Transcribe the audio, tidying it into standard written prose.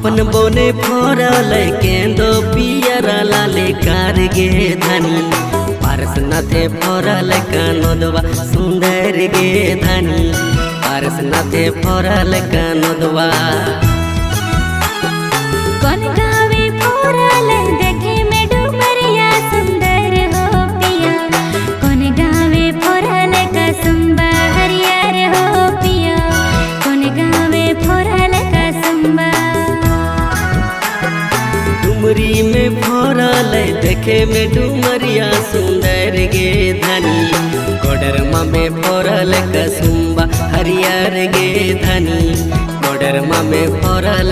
अपन बोने फरल केंदो पियरा लाले कार गे धनी पारसनाथे फरल कानोदवा सुंदर गे धनी पारसनाथे फरल कानोदवा डुमरी में फरल देखे में डुमरिया सुंदर गे धनी कोडरमा में फरल कसुम्बा हरियर गे धनी कोडरमा में फरल